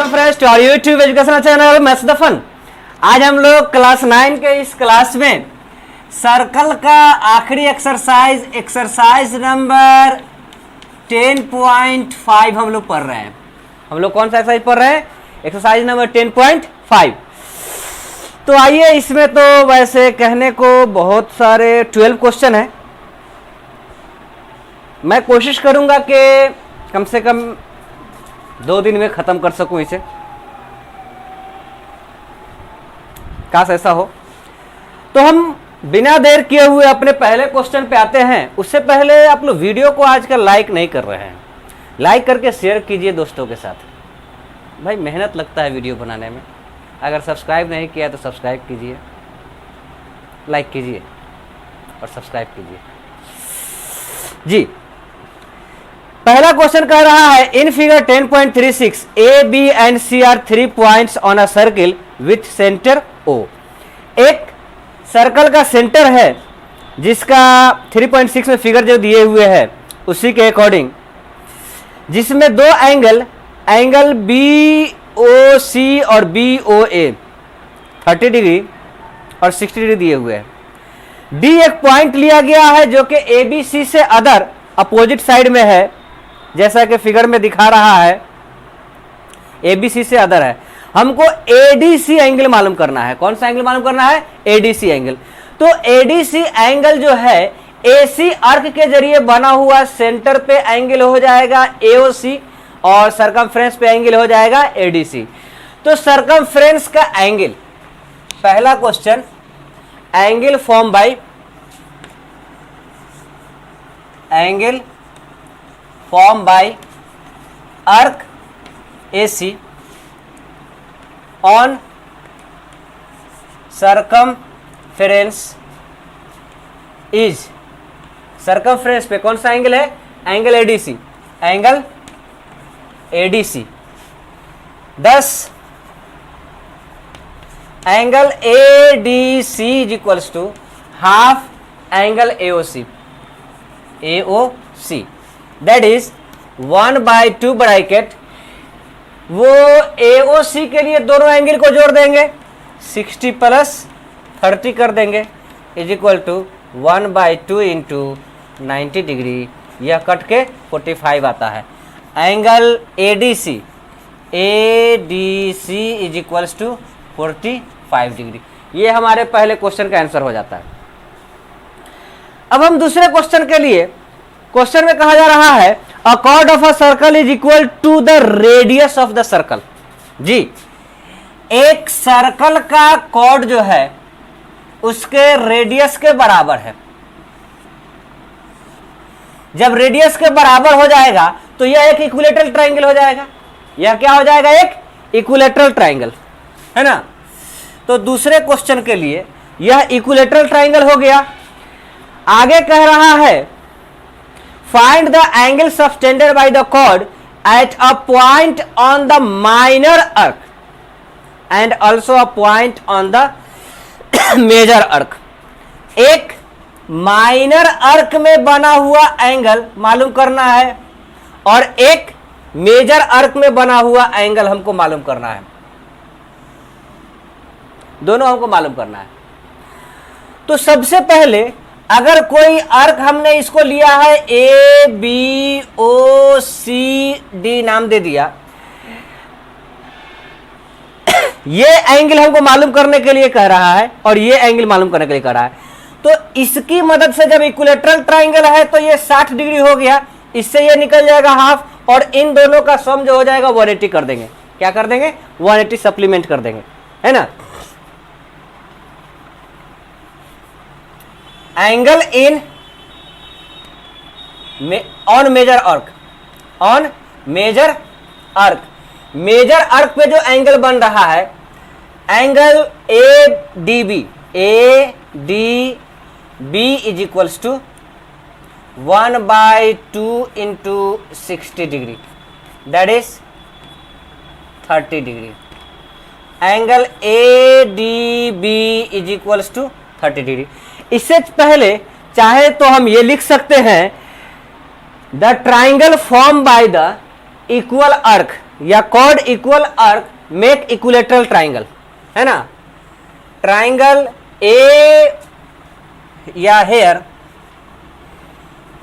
Welcome friends to our YouTube educational channel maths the fun. आज हम लोग class 9 के इस क्लास में सर्कल का आखिरी एक्सरसाइज नंबर 10.5 हम लोग पढ़ रहे हैं। हम लोग कौन सा एक्सरसाइज पढ़ रहे हैं? Exercise number 10.5। तो आइए, इसमें तो वैसे कहने को बहुत सारे 12 क्वेश्चन है। मैं कोशिश करूंगा कि कम से कम 2 दिन में खत्म कर सकूं इसे, काश ऐसा हो। तो हम बिना देर किए हुए अपने पहले क्वेश्चन पे आते हैं। उससे पहले आप लोग वीडियो को आजकल लाइक नहीं कर रहे हैं, लाइक करके शेयर कीजिए दोस्तों के साथ। भाई मेहनत लगता है वीडियो बनाने में। अगर सब्सक्राइब नहीं किया तो सब्सक्राइब कीजिए, लाइक कीजिए और सब्सक्राइब कीजिए जी। पहला क्वेश्चन कह रहा है, in figure 10.36 A B and C are 3 points on a circle with centre O. एक सर्कल का सेंटर है जिसका 3.6 में फिगर जो दिए हुए है उसी के अकॉर्डिंग, जिसमें 2 एंगल बी ओ सी और बी ओ ए 30 डिग्री और 60 डिग्री दिए हुए हैं। डी एक पॉइंट लिया गया है जो कि ए बी सी से अदर अपोजिट साइड में है, जैसा कि फिगर में दिखा रहा है। एबीसी से अदर है। हमको एडीसी एंगल मालूम करना है। कौन सा एंगल मालूम करना है? ADC angle. तो एडीसी एंगल जो है एसी आर्क के जरिए बना हुआ, सेंटर पे एंगल हो जाएगा एओसी और सरकमफ्रेंस पे एंगल हो जाएगा एडीसी। तो सरकमफ्रेंस का एंगल, पहला question, angle form by arc AC on circumference is, circumference पे कौन सा एंगल है? Angle ADC, angle ADC। 10 angle ADC is equals to half angle AOC, that is 1/2 bracket. वो AOC के लिए दोनों एंगल को जोड़ देंगे, 60 प्लस 30 कर देंगे, is equal to 1/2 into 90 degree. यह कट के 45 आता है। Angle ADC is equals to 45 degree. ये हमारे पहले क्वेश्चन का आंसर हो जाता है। अब हम दूसरे क्वेश्चन के लिए, क्वेश्चन में कहा जा रहा है a chord of a circle is equal to the radius of the circle. जी, एक सर्कल का कॉर्ड जो है उसके रेडियस के बराबर है। जब रेडियस के बराबर हो जाएगा तो यह एक इक्विलेटरल ट्रायंगल हो जाएगा। यह क्या हो जाएगा? एक इक्विलेटरल ट्रायंगल, है ना। तो दूसरे क्वेश्चन के लिए यह इक्विलेटरल ट्रायंगल हो गया। आगे कह रहा है find the angle subtended by the chord at a point on the minor arc and also a point on the major arc. एक माइनर आर्क में बना हुआ एंगल मालूम करना है और एक मेजर आर्क में बना हुआ एंगल हमको मालूम करना है। दोनों हमको मालूम करना है। तो सबसे पहले अगर कोई आर्क, हमने इसको लिया है A B O C D नाम दे दिया, ये एंगल हमको मालूम करने के लिए कह रहा है और ये एंगल मालूम करने के लिए कह रहा है। तो इसकी मदद से, जब इक्विलेटरल ट्रायंगल है तो ये 60 डिग्री हो गया, इससे ये निकल जाएगा हाफ, और इन दोनों का सम जो हो जाएगा 180 कर देंगे। क्या कर देंगे? 180 सप्लीमेंट कर देंगे, है ना। Angle in on major arc, major arc पे जो एंगल बन रहा है, angle ADB is equals to 1/2 into 60 degree, that is 30 degree. Angle ADB is equals to 30 degree. इससे पहले चाहे तो हम ये लिख सकते हैं the triangle form by the equal arc, या chord equal arc make equilateral triangle, है ना। ट्राइंगल ए या here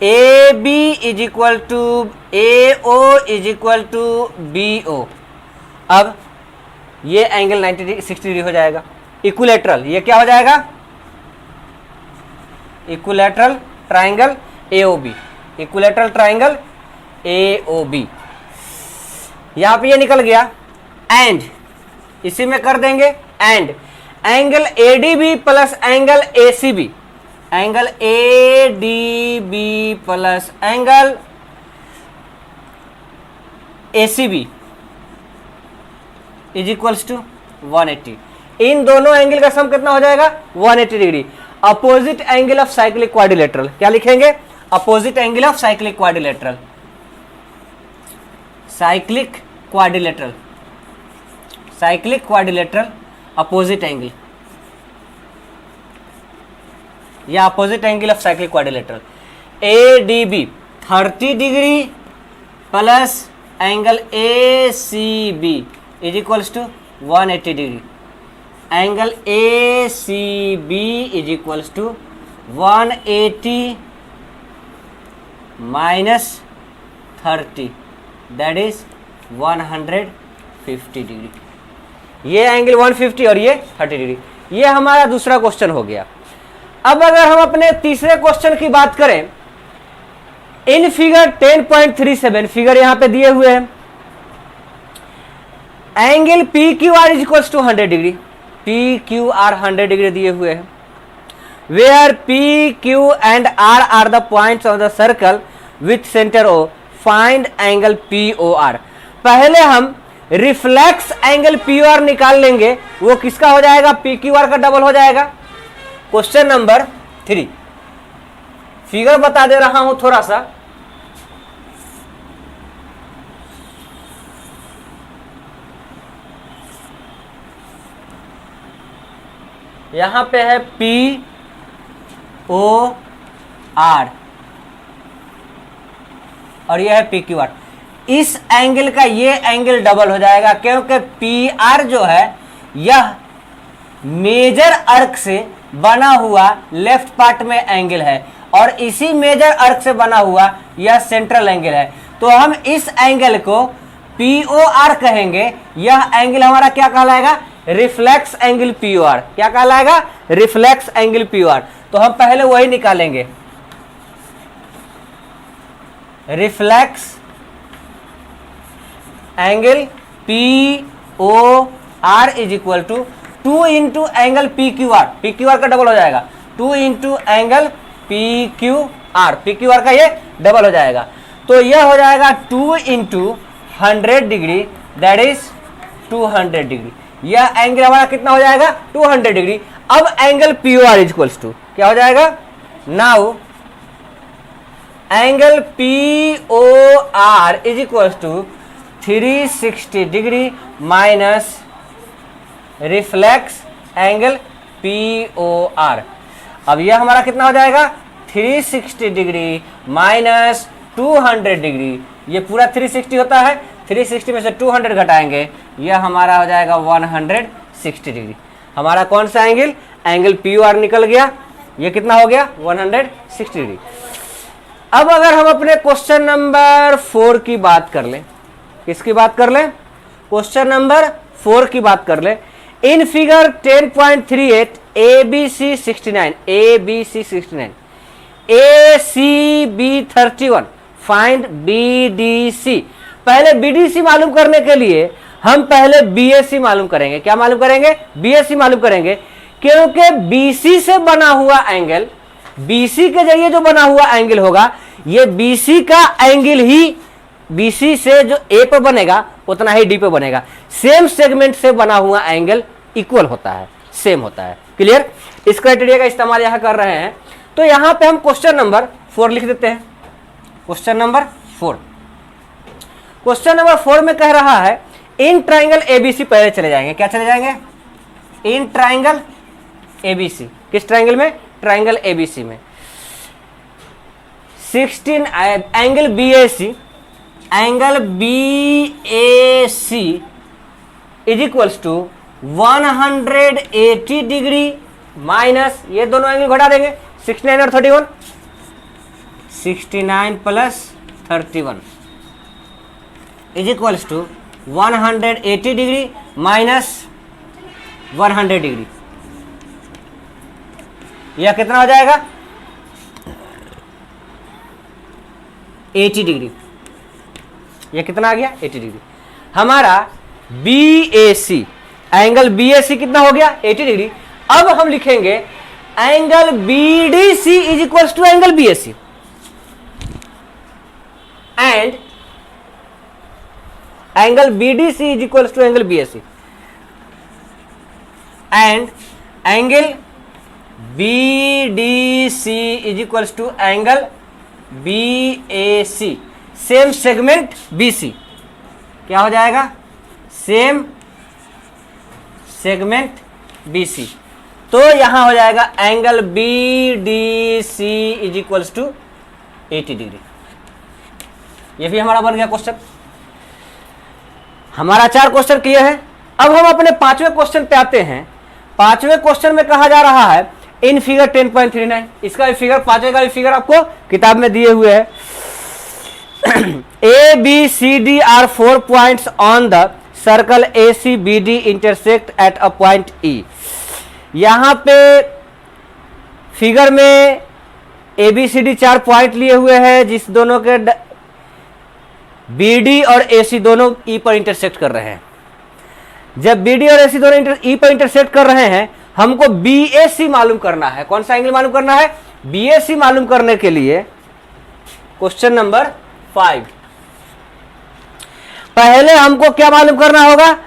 A B is equal to A O is equal to B O. अब ये एंगल 60 डिग्री हो जाएगा। इक्विलेटरल ये क्या हो जाएगा, equilateral triangle AOB, equilateral triangle AOB. यहां पे ये निकल गया। एंड इसी में कर देंगे and angle ADB plus angle ACB, angle ADB plus angle ACB is equals to 180। इन दोनों एंगल का सम कितना हो जाएगा, 180 degree. Opposite angle of cyclic quadrilateral क्या लिखेंगे, opposite angle of cyclic quadrilateral, cyclic quadrilateral, cyclic quadrilateral opposite angle या opposite angle of cyclic quadrilateral A D B 30 degree plus angle A C B is equals to 180 degree. Angle A C B is equals to 180 minus 30 that is 150 degree. ये angle 150 और ये 30 degree. ये हमारा दूसरा question हो गया। अब अगर हम अपने तीसरे क्वेश्चन की बात करें, इन फिगर 10.37 फिगर यहां पे दिए हुए हैं। Angle P Q R is equals to 100 degree, P Q R 100 degree दिए हुए हैं। Where P Q and R are the points of the circle with centre O, find angle P O R. पहले हम reflex angle P O R निकाल लेंगे, वो किसका हो जाएगा, पी क्यू आर का डबल हो जाएगा। क्वेश्चन नंबर 3 फिगर बता दे रहा हूं थोड़ा सा। यहां पे है पी ओ आर और यह है पी क्यू आर। इस एंगल का ये एंगल डबल हो जाएगा, क्योंकि पी आर जो है यह मेजर अर्क से बना हुआ लेफ्ट पार्ट में एंगल है और इसी मेजर अर्क से बना हुआ यह सेंट्रल एंगल है। तो हम इस एंगल को पी ओ आर कहेंगे। यह एंगल हमारा क्या कहलाएगा, reflex angle P O R. क्या कहलाएगा, reflex angle P O R. तो हम पहले वही निकालेंगे, reflex angle P O R is equal to 2 into angle P Q R, P Q R का डबल हो जाएगा 2 into angle P Q R, P Q R का ये डबल हो जाएगा। तो यह हो जाएगा 2 into 100 degree that is 200 degree. यह एंगल हमारा कितना हो जाएगा, 200 डिग्री। अब angle P O R is equals to क्या हो जाएगा, now angle P O R is equals to 360 degree minus reflex angle P O R. अब यह हमारा कितना हो जाएगा, 360 डिग्री माइनस 200 डिग्री। ये पूरा 360 होता है, 360 में से 200 घटाएंगे, यह हमारा हो जाएगा 160 डिग्री। हमारा कौन सा angle, angle P O R निकल गया। ये कितना हो गया, 160 डिग्री। अब अगर हम अपने क्वेश्चन नंबर 4 की बात कर लें, किसकी बात कर लें, क्वेश्चन नंबर 4 की बात कर लें। In figure 10.38 ABC 69, ABC 69, ACB 31, find BDC। पहले BDC मालूम करने के लिए हम पहले BAC मालूम करेंगे। क्या मालूम करेंगे, BAC मालूम करेंगे, क्योंकि BC से बना हुआ एंगल, BC के जरिए जो बना हुआ एंगल होगा, ये BC का एंगल ही BC से जो A पे बनेगा उतना ही D पे बनेगा। सेम सेगमेंट से बना हुआ एंगल इक्वल होता है, सेम होता है। क्लियर, इस क्राइटेरिया का इस्तेमाल यहां कर रहे हैं। तो यहां पे हम क्वेश्चन नंबर 4 लिख देते हैं। क्वेश्चन नंबर 4, क्वेश्चन नंबर 4 में कह रहा है इन ट्राइंगल ABC, पहले चले जाएंगे, क्या चले जाएंगे, इन ट्राइंगल ABC। किस ट्राइंगल में, ट्राइंगल ABC में 16 angle BAC angle BAC is equals to 180 degree minus, ये दोनों एंगल घटा देंगे, 69 और 31, 69 plus 31 is equals to 180 degree minus 100 degree. यह कितना हो जाएगा? 80 डिग्री। यह कितना आ गया? 80 डिग्री। हमारा BAC, एंगल BAC कितना हो गया? 80 डिग्री। अब हम लिखेंगे angle BDC is equals to angle BAC and angle BDC is equals to angle BAC and angle BDC is equals to angle BAC, same segment BC। क्या हो जाएगा? Same segment BC। तो यहां हो जाएगा angle BDC is equals to 80 degree. ये भी हमारा बन गया क्वेश्चन। हमारा 4 क्वेश्चन क्लियर है। अब हम अपने 5वें क्वेश्चन पे आते हैं। 5वें क्वेश्चन में कहा जा रहा है इन फिगर 10.39, इसका भी फिगर, 5वें का भी फिगर आपको किताब में दिए हुए है। ABCD are 4 points on the circle ACBD intersect at a point E। यहां पे फिगर में ABCD 4 पॉइंट लिए हुए हैं, जिस दोनों के BD और AC दोनों E पर इंटरसेक्ट कर रहे हैं। जब BD और AC दोनों E पर इंटरसेक्ट कर रहे हैं, हमको BAC मालूम करना है। कौन सा एंगल मालूम करना है? BAC मालूम करने के लिए क्वेश्चन नंबर 5, पहले हमको क्या मालूम करना होगा?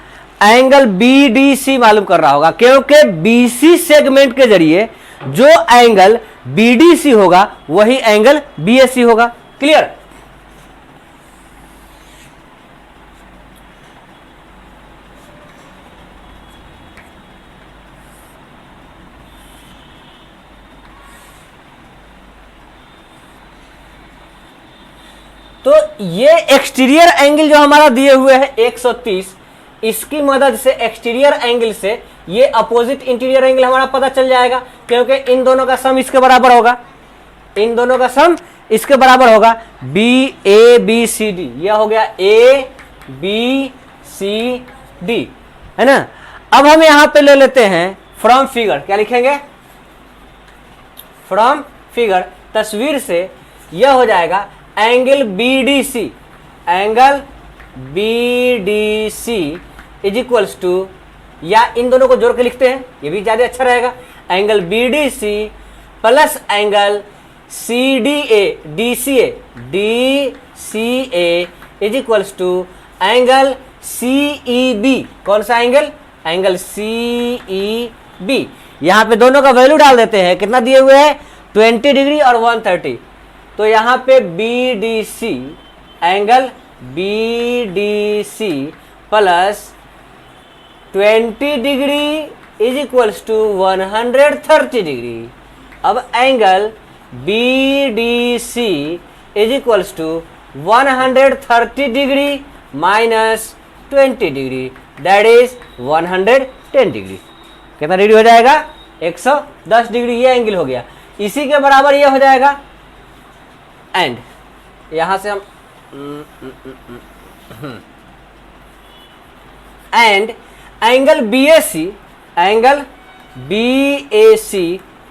एंगल BDC मालूम करना होगा, क्योंकि BC सेगमेंट के जरिए जो एंगल BDC होगा वही एंगल BAC होगा। क्लियर? तो ये एक्सटीरियर एंगल जो हमारा दिए हुए है 130, इसकी मदद से एक्सटीरियर एंगल से ये अपोजिट इंटीरियर एंगल हमारा पता चल जाएगा, क्योंकि इन दोनों का सम इसके बराबर होगा। इन दोनों का सम इसके बराबर होगा। BABCD, यह हो गया ABCD, है ना। अब हम यहां पे ले लेते हैं फ्रॉम फिगर। क्या लिखेंगे? फ्रॉम फिगर, तस्वीर से यह हो जाएगा angle BDC, angle BDC is equals to, या इन दोनों को जोड़ के लिखते हैं, ये भी ज्यादा अच्छा रहेगा, angle BDC plus angle DCA is equals to angle CEB। कौन सा एंगल? Angle CEB। यहां पे दोनों का वैल्यू डाल देते हैं। कितना दिए हुए हैं? 20 डिग्री और 130। तो यहां पे BDC, angle BDC plus 20 degree is equals to 130 degree. अब angle BDC is equals to 130 degree minus 20 degree, that is 110 degree. कितना डिग्री हो जाएगा? 110 डिग्री। ये एंगल हो गया। इसी के बराबर ये हो जाएगा एंड यहां से हम and angle BAC, angle BAC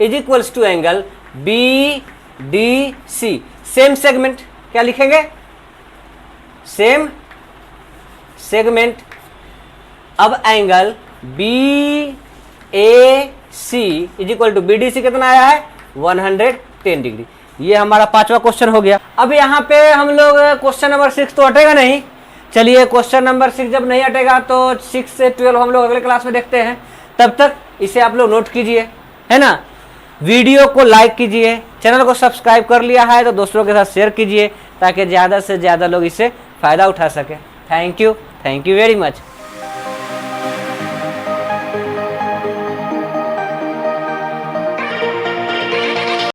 is equals to angle BDC, same segment. क्या लिखेंगे? Same segment. अब angle BAC is equal to BDC कितना आया है? 110 डिग्री। ये हमारा 5वां क्वेश्चन हो गया। अब यहाँ पे हम लोग क्वेश्चन नंबर 6 तो हटेगा नहीं। चलिए क्वेश्चन नंबर 6 जब नहीं हटेगा तो 6 से 12 हम लोग अगले क्लास में देखते हैं। तब तक इसे आप लोग नोट कीजिए, है ना। वीडियो को लाइक कीजिए, चैनल को सब्सक्राइब कर लिया है तो दोस्तों के साथ शेयर कीजिए, ताकि ज़्यादा से ज़्यादा लोग इससे फ़ायदा उठा सकें। Thank you very much.